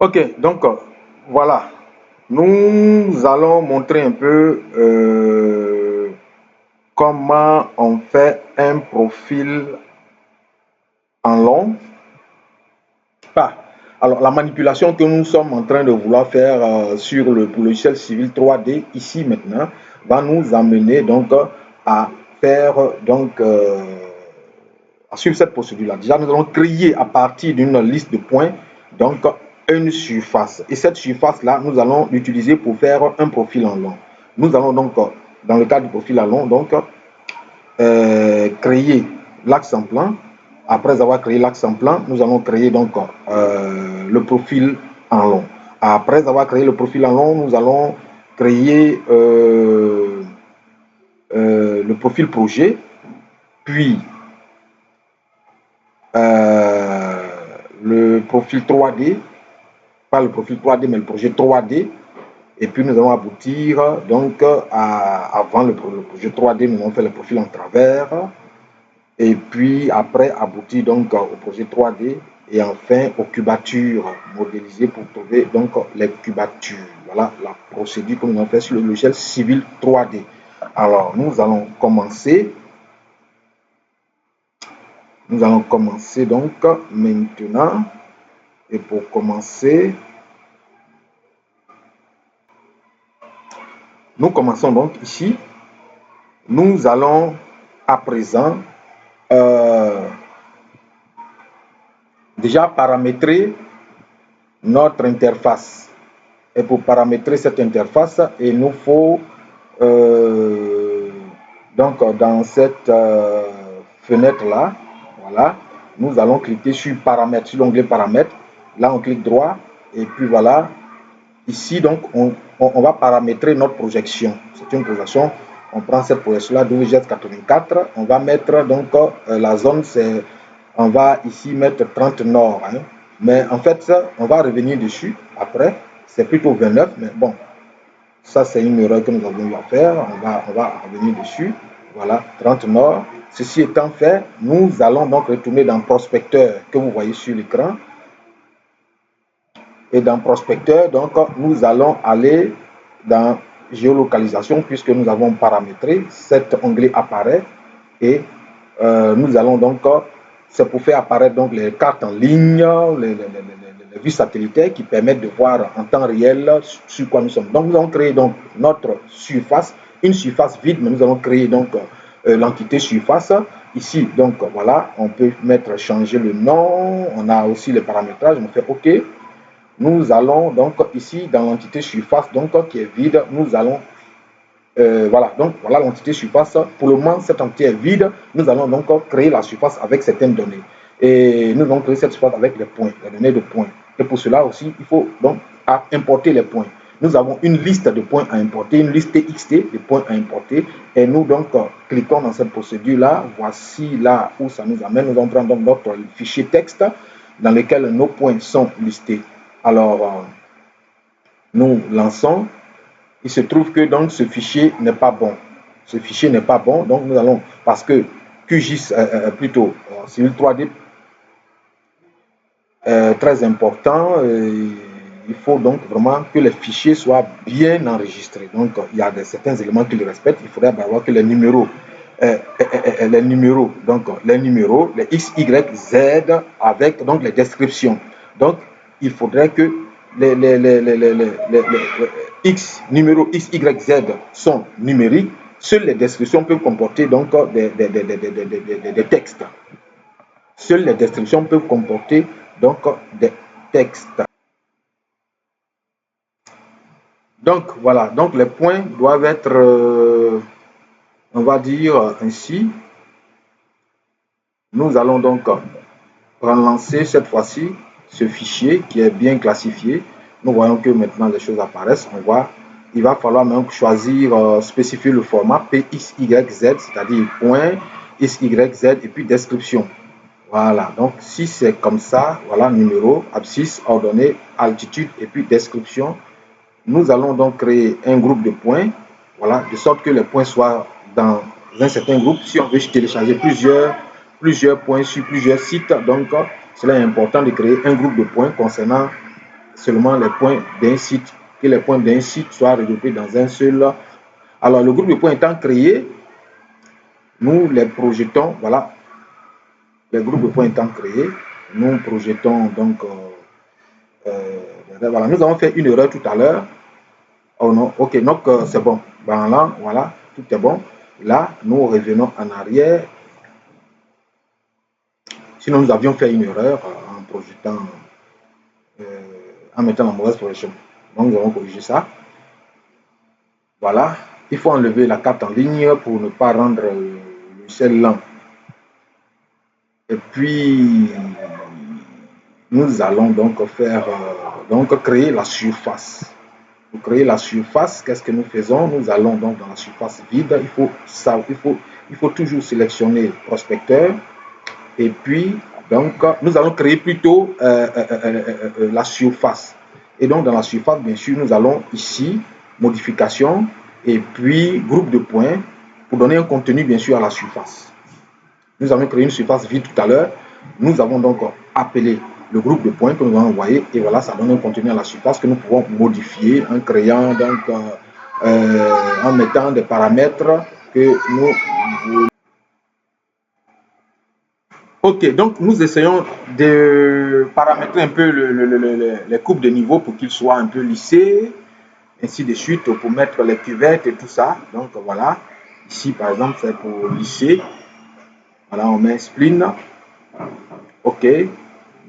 Ok, donc voilà. Nous allons montrer un peu comment on fait un profil en long. Pas. Alors, la manipulation que nous sommes en train de vouloir faire sur le logiciel civil 3D, ici maintenant, va nous amener donc à faire donc à suivre cette procédure-là. Déjà, nous allons créer à partir d'une liste de points donc une surface. Et cette surface-là, nous allons l'utiliser pour faire un profil en long. Nous allons donc, dans le cas du profil en long, donc créer l'axe en plan. Après avoir créé l'axe en plan, nous allons créer donc le profil en long. Après avoir créé le profil en long, nous allons créer le profil projet, puis le profil 3D, pas le profil 3D, mais le projet 3D. Et puis nous allons aboutir donc avant le projet 3D, nous allons faire le profil en travers. Et puis après aboutir donc au projet 3D et enfin aux cubatures modélisées pour trouver donc les cubatures. Voilà la procédure que nous avons fait sur le logiciel civil 3D. Alors nous allons commencer. Nous allons commencer donc maintenant. Et pour commencer, nous commençons donc ici. Nous allons à présent déjà paramétrer notre interface. Et pour paramétrer cette interface, il nous faut donc dans cette fenêtre-là, voilà, nous allons cliquer sur paramètres, sur l'onglet paramètres. Là, on clique droit et puis voilà. Ici, donc, on va paramétrer notre projection. C'est une projection. On prend cette projection-là d'OVGS84. On va mettre donc la zone, c'est, on va ici mettre 30 nord. Hein. Mais en fait, ça, on va revenir dessus après. C'est plutôt 29, mais bon, ça c'est une erreur que nous avons eu à faire. On va revenir dessus. Voilà, 30 nord. Ceci étant fait, nous allons donc retourner dans Prospecteur que vous voyez sur l'écran. Et dans Prospecteur, donc, nous allons aller dans géolocalisation puisque nous avons paramétré. Cet onglet apparaît et nous allons donc, c'est pour faire apparaître donc les cartes en ligne, les vues satellitaires qui permettent de voir en temps réel sur quoi nous sommes. Donc, nous allons créer donc notre surface, une surface vide, mais nous allons créer donc l'entité surface. Ici, donc voilà, on peut mettre changer le nom, on a aussi les paramétrages, on fait OK. Nous allons donc ici dans l'entité surface donc qui est vide, nous allons voilà, donc voilà l'entité surface. Pour le moment, cette entité est vide. Nous allons donc créer la surface avec certaines données. Et nous allons créer cette surface avec les points, les données de points. Et pour cela aussi, il faut donc importer les points. Nous avons une liste de points à importer, une liste TXT de points à importer. Et nous donc cliquons dans cette procédure-là. Voici là où ça nous amène. Nous allons prendre donc notre fichier texte dans lequel nos points sont listés. Alors, nous lançons. Il se trouve que donc ce fichier n'est pas bon. Ce fichier n'est pas bon, donc nous allons, parce que QGIS, plutôt, Civil 3D, très important, il faut donc vraiment que les fichiers soient bien enregistrés. Donc, il y a certains éléments qui le respectent. Il faudrait avoir que les numéros, donc les numéros, les X, Y, Z, avec donc les descriptions. Donc, il faudrait que les X, numéros X, Y, Z sont numériques. Seules les descriptions peuvent comporter donc des textes. Seules les descriptions peuvent comporter donc des textes. Donc voilà, donc les points doivent être, on va dire ainsi. Nous allons donc relancer cette fois-ci ce fichier qui est bien classifié. Nous voyons que maintenant les choses apparaissent. On voit, il va falloir même choisir, spécifier le format PXYZ, c'est-à-dire point XYZ et puis description. Voilà, donc si c'est comme ça, voilà, numéro, abscisse, ordonnée, altitude et puis description. Nous allons donc créer un groupe de points, voilà, de sorte que les points soient dans un certain groupe. Si on veut télécharger plusieurs points sur plusieurs sites, donc cela est important de créer un groupe de points concernant seulement les points d'un site, que les points d'un site soient regroupés dans un seul. Alors, le groupe de points étant créé, nous les projetons, voilà, les groupes de points étant créés, nous projetons donc, voilà, nous avons fait une erreur tout à l'heure. Oh non, ok, donc c'est bon. Ben là, voilà, tout est bon. Là, nous revenons en arrière. Sinon, nous avions fait une erreur en projetant, en mettant la mauvaise projection. Donc, nous avons corrigé ça. Voilà. Il faut enlever la carte en ligne pour ne pas rendre le logiciel lent. Et puis, nous allons donc faire, donc créer la surface. Pour créer la surface, qu'est-ce que nous faisons? Nous allons donc dans la surface vide. Il faut toujours sélectionner prospecteur. Et puis, donc, nous allons créer plutôt la surface. Et donc, dans la surface, bien sûr, nous allons ici, modification, et puis groupe de points, pour donner un contenu, bien sûr, à la surface. Nous avons créé une surface vide tout à l'heure. Nous avons donc appelé le groupe de points que nous allons envoyer, et voilà, ça donne un contenu à la surface que nous pouvons modifier en créant, donc, en mettant des paramètres que nous. Ok, donc nous essayons de paramétrer un peu les coupes de niveau pour qu'ils soient un peu lissés, ainsi de suite, pour mettre les cuvettes et tout ça. Donc voilà, ici par exemple c'est pour lisser. Voilà, on met spline. Ok,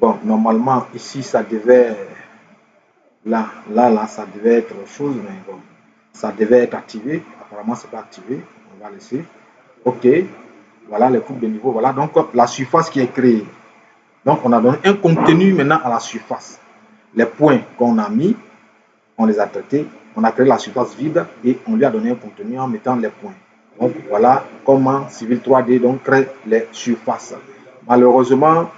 bon, normalement ici ça devait, là, ça devait être autre chose, mais bon, ça devait être activé. Apparemment c'est pas activé, on va laisser. Ok, voilà les coupes de niveau. Voilà donc la surface qui est créée. Donc, on a donné un contenu maintenant à la surface. Les points qu'on a mis, on les a traités. On a créé la surface vide et on lui a donné un contenu en mettant les points. Donc, voilà comment Civil 3D donc, crée les surfaces. Malheureusement,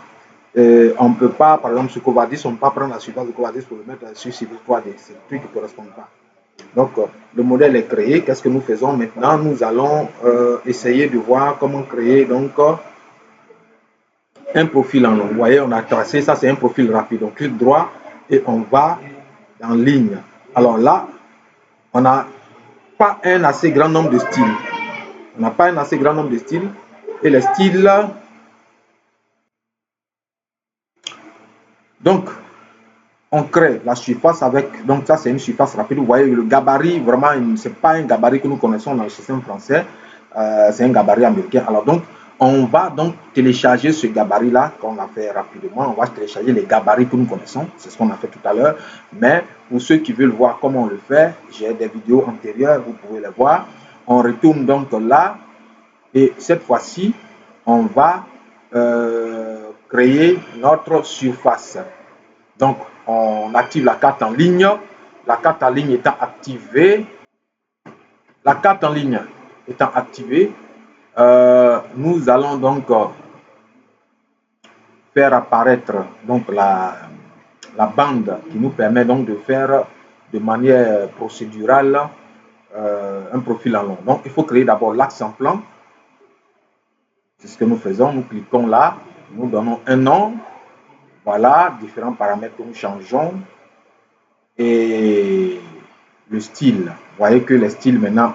on ne peut pas, par exemple, sur Covadis, on ne peut pas prendre la surface de Covadis pour le mettre sur Civil 3D. C'est un truc qui ne correspond pas. Donc, le modèle est créé. Qu'est-ce que nous faisons maintenant? Nous allons essayer de voir comment créer donc un profil en long. Vous voyez, on a tracé, ça c'est un profil rapide. On clique droit et on va en ligne. Alors là, on n'a pas un assez grand nombre de styles. On n'a pas un assez grand nombre de styles. Et les styles, donc, on crée la surface avec, donc ça c'est une surface rapide. Vous voyez, le gabarit, vraiment, ce n'est pas un gabarit que nous connaissons dans le système français. C'est un gabarit américain. Alors donc, on va donc télécharger ce gabarit-là, qu'on va faire rapidement. On va télécharger les gabarits que nous connaissons. C'est ce qu'on a fait tout à l'heure. Mais pour ceux qui veulent voir comment on le fait, j'ai des vidéos antérieures, vous pouvez les voir. On retourne donc là. Et cette fois-ci, on va créer notre surface. Donc, on active la carte en ligne. La carte en ligne étant activée, nous allons donc faire apparaître donc la bande qui nous permet donc de faire de manière procédurale un profil en long. Donc, il faut créer d'abord l'axe en plan. C'est ce que nous faisons. Nous cliquons là, nous donnons un nom. Voilà, différents paramètres que nous changeons. Et le style. Vous voyez que les styles maintenant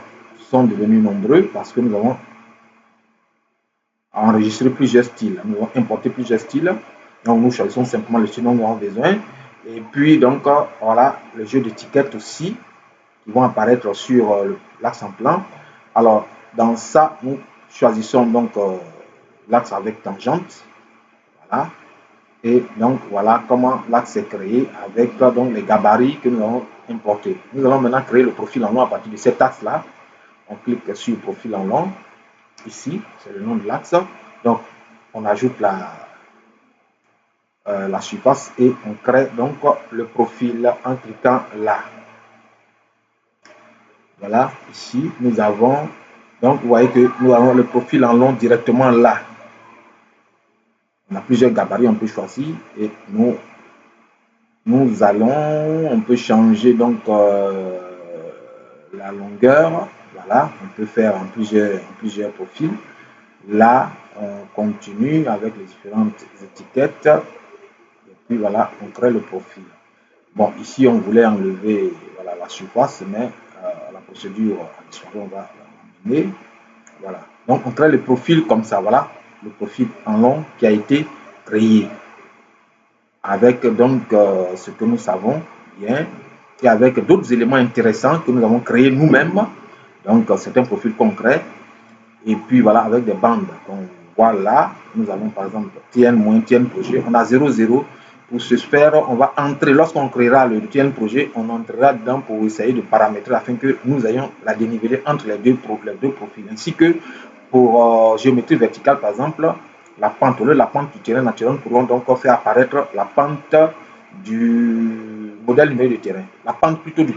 sont devenus nombreux parce que nous avons enregistré plusieurs styles. Nous avons importé plusieurs styles. Donc, nous choisissons simplement le style dont nous avons besoin. Et puis, donc, voilà, le jeu d'étiquettes aussi qui vont apparaître sur l'axe en plan. Alors, dans ça, nous choisissons donc l'axe avec tangente. Voilà. Et donc, voilà comment l'axe est créé avec donc, les gabarits que nous avons importés. Nous allons maintenant créer le profil en long à partir de cet axe-là. On clique sur profil en long. Ici, c'est le nom de l'axe. Donc, on ajoute la surface et on crée donc le profil en cliquant là. Voilà, ici, nous avons, donc vous voyez que nous avons le profil en long directement là. On a plusieurs gabarits, on peut choisir et nous allons, on peut changer donc la longueur. Voilà, on peut faire en plusieurs profils. Là, on continue avec les différentes étiquettes. Et puis voilà, on crée le profil. Bon, ici, on voulait enlever voilà, la surface, mais la procédure on va mener. Voilà. Donc, on crée le profil comme ça. Voilà, le profil en long qui a été créé avec donc ce que nous savons bien et avec d'autres éléments intéressants que nous avons créés nous-mêmes. Donc, c'est un profil concret. Et puis, voilà, avec des bandes. Donc, voilà, nous avons par exemple TN moins TN projet. On a 0,0. Pour ce faire, on va entrer, lorsqu'on créera le TN projet, on entrera dedans pour essayer de paramétrer afin que nous ayons la dénivelée entre les deux profils. Ainsi que pour géométrie verticale, par exemple, la pente, au lieu de la pente du terrain naturel, nous pourrons donc faire apparaître la pente du modèle numérique de terrain. La pente plutôt du